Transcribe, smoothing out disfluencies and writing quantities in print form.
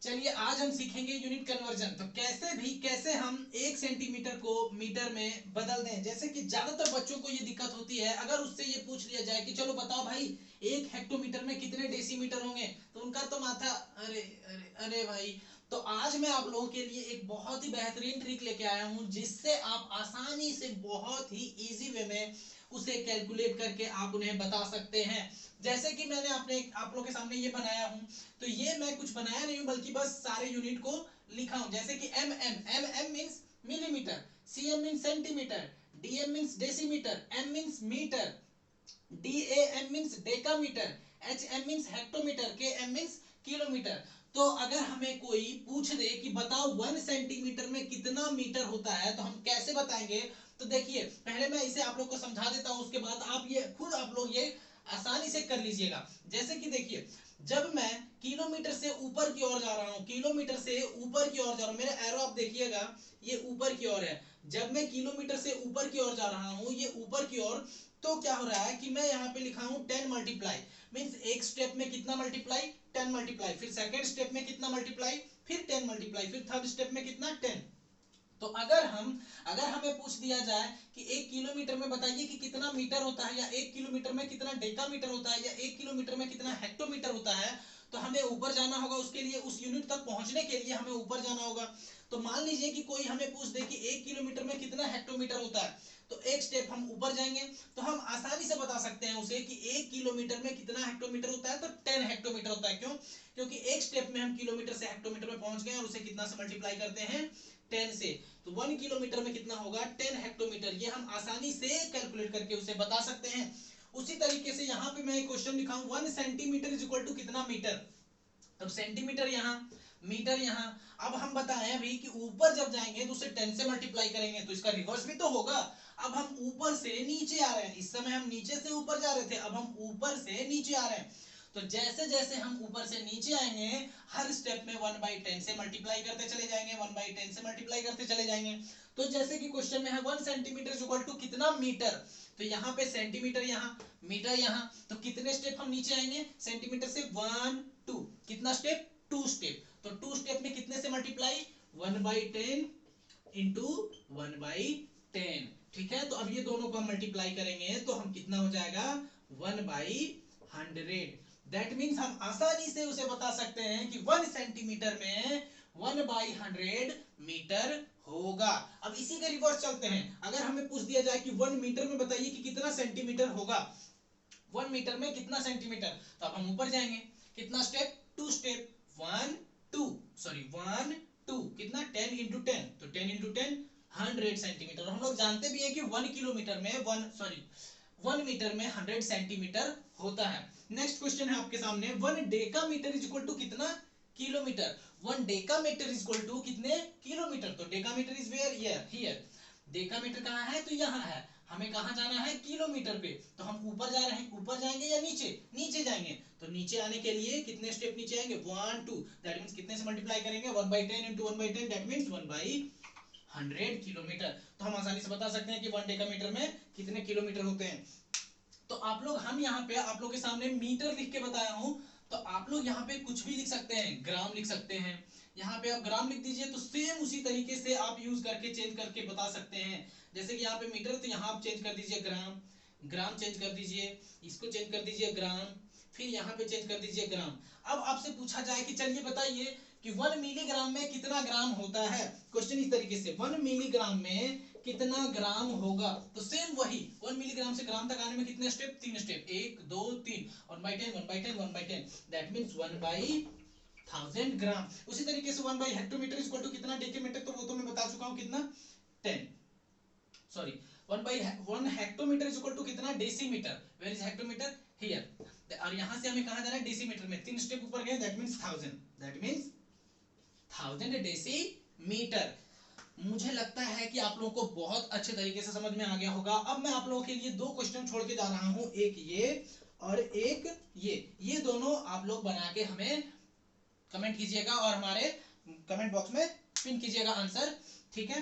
चलिए आज हम सीखेंगे यूनिट कन्वर्जन। तो कैसे हम 1 सेंटीमीटर को मीटर में बदल दें। जैसे कि ज्यादातर बच्चों को ये दिक्कत होती है, अगर उससे ये पूछ लिया जाए कि चलो बताओ भाई 1 हेक्टोमीटर में कितने डेसीमीटर होंगे, तो उनका तो माथा अरे अरे अरे भाई। तो आज मैं आप लोगों के लिए एक बहुत ही बेहतरीन ट्रिक लेके आया हूं, जिससे आप आसानी से बहुत ही इजी वे में उसे कैलकुलेट करके आप उन्हें बता सकते हैं। जैसे कि मैंने अपने आप लोगों के सामने ये बनाया हूं, तो ये मैं कुछ बनाया नहीं हूं, बल्कि बस सारे यूनिट को लिखा हूं। जैसे कि M M means millimetre, C M means centimetre, D M means decimetre, M means metre, D A M means decametre, H M means hectometre, K M means kilometre. तो अगर हमें कोई पूछ दे कि बताओ 1 सेंटीमीटर में कितना मीटर होता है, तो हम कैसे बताएंगे। तो देखिए पहले मैं इसे आप लोग को समझा देता हूं, उसके बाद आप ये खुद आप लोग ये आसानी से कर लीजिएगा। जैसे कि देखिए, जब मैं किलोमीटर से ऊपर की ओर जा रहा हूं, किलोमीटर से ऊपर की ओर जा रहा हूं, मेरा एरो आप देखिएगा ये ऊपर की ओर है। जब मैं किलोमीटर से ऊपर की ओर जा रहा हूं, ये ऊपर की ओर, तो क्या हो रहा है कि मैं यहाँ पे लिखा हूं 10 मल्टीप्लाई। मीन्स एक स्टेप में कितना मल्टीप्लाई, 10 मल्टीप्लाई, फिर सेकेंड स्टेप में कितना मल्टीप्लाई, फिर 10 मल्टीप्लाई, फिर थर्ड स्टेप में कितना 10। तो अगर हमें पूछ दिया जाए कि 1 किलोमीटर में बताइए कि कितना मीटर होता है, या 1 किलोमीटर में कितना डेकामीटर होता है, या 1 किलोमीटर में कितना हेक्टोमीटर होता है, तो हमें ऊपर जाना होगा। उसके लिए उस यूनिट तक पहुंचने के लिए हमें ऊपर जाना होगा। तो मान लीजिए कि कोई हमें पूछ दे कि 1 किलोमीटर में कितना हेक्टोमीटर होता है, तो एक स्टेप हम ऊपर जाएंगे, तो हम आसानी से बता सकते हैं उसे कि 1 किलोमीटर में कितना हेक्टोमीटर होता है, तो 10 हेक्टोमीटर होता है। क्यों? क्योंकि एक स्टेप में हम किलोमीटर से हेक्टोमीटर में पहुंच गए और उसे कितना से मल्टीप्लाई करते हैं, 10 से। तो 1 किलोमीटर में कितना होगा, 10 हेक्टोमीटर। ये हम आसानी से कैलकुलेट करके उसे बता सकते हैं। उसी तरीके से यहाँ पे मैं एक क्वेश्चन लिखा हूं, 1 सेंटीमीटर इज इक्वल टू कितना मीटर। अब सेंटीमीटर यहाँ, मीटर यहाँ। अब हम बताएं अभी कि ऊपर जब जाएंगे तो उसे 10 से मल्टीप्लाई करेंगे, तो इसका रिवर्स भी तो होगा। अब हम ऊपर से नीचे आ रहे हैं, इस समय हम नीचे से ऊपर जा रहे थे, अब हम ऊपर से नीचे आ रहे हैं। तो जैसे जैसे हम ऊपर से नीचे आएंगे, हर स्टेप में 1/10 से मल्टीप्लाई करते चले जाएंगे, 1/10 से मल्टीप्लाई करते चले जाएंगे। तो जैसे कि क्वेश्चन में है 1 सेंटीमीटर इक्वल टू कितना मीटर, तो यहाँ पे सेंटीमीटर यहाँ, मीटर यहाँ, तो कितने स्टेप हम नीचे आएंगे सेंटीमीटर से, 1 2, कितना स्टेप, 2 स्टेप। तो 2 स्टेप में कितने से मल्टीप्लाई, 1/10 इंटू 1/10। ठीक है, तो अब ये दोनों को हम मल्टीप्लाई करेंगे तो हम कितना हो जाएगा, 1/100। दैट मीन्स हम आसानी से उसे बता सकते हैं कि 1 सेंटीमीटर में 1/100 मीटर होगा। अब इसी का रिवर्स चलते हैं। अगर हमें पूछ दिया जाए कि 1 मीटर में बताइए कि कितना सेंटीमीटर होगा, 1 मीटर में कितना सेंटीमीटर, तो अब हम ऊपर जाएंगे, कितना स्टेप, 2 स्टेप, 1 2 सॉरी 1 2, कितना 10 इंटू 10, तो 10 इंटू 10 100 सेंटीमीटर। हम लोग जानते भी हैं कि 1 किलोमीटर में 1 मीटर में 100 सेंटीमीटर होता है। नेक्स्ट क्वेश्चन है आपके सामने, 1 डेकामीटर इज इक्वल टू कितना kilometre. 1 decametre is equal to कितने किलोमीटर, तो decametre is where here, decametre कहाँ है, तो यहाँ है। हमें कहाँ जाना है, किलोमीटर पे। तो हम ऊपर जा रहे हैं, ऊपर जाएंगे या नीचे, नीचे जाएंगे। तो नीचे आने के लिए कितने स्टेप नीचे आएंगे, 1 2, दैट मींस कितने से मल्टीप्लाई करेंगे, 1/10 इंटू 1/10, दैट मींस 1/100 किलोमीटर। तो हम आसानी से बता सकते हैं कि 1 डेकामीटर में कितने किलोमीटर होते हैं। तो आप लोग, हम यहाँ पे आप लोग के सामने मीटर लिख के बताया हूं, तो आप लोग यहाँ पे कुछ भी लिख सकते हैं, ग्राम लिख सकते हैं। यहाँ पे आप ग्राम लिख दीजिए, तो सेम उसी तरीके से आप यूज करके चेंज करके बता सकते हैं। जैसे कि यहाँ पे मीटर, तो यहाँ आप चेंज कर दीजिए ग्राम, ग्राम चेंज कर दीजिए, इसको चेंज कर दीजिए ग्राम, फिर यहाँ पे चेंज कर दीजिए ग्राम। अब आपसे पूछा जाए कि चलिए बताइए कि 1 मिलीग्राम में कितना ग्राम होता है। क्वेश्चन इस तरीके से, 1 मिलीग्राम में कितना ग्राम होगा, तो सेम वही 1 मिलीग्राम से ग्राम तक आने में कितने step, 3 step, 1 2 3, 1/10 1/10 1/10, that means 1/1000 gram. उसी तरीके से 1/हेक्टोमीटर इक्वल टू कितना डेसीमीटर, तो वो तो मैं बता चुका हूं, कितना 10 सॉरी 1/1 हेक्टोमीटर इक्वल टू कितना decimetre, where is hectometre, here. और यहां से हमें कहां जाना है, डेसीमीटर में 3 स्टेप ऊपर गए, that means 1000, that means 1000 decimetre. मुझे लगता है कि आप लोगों को बहुत अच्छे तरीके से समझ में आ गया होगा। अब मैं आप लोगों के लिए 2 क्वेश्चन छोड़ के जा रहा हूं, एक ये और एक ये दोनों आप लोग बना के हमें कमेंट कीजिएगा और हमारे कमेंट बॉक्स में पिन कीजिएगा आंसर। ठीक है,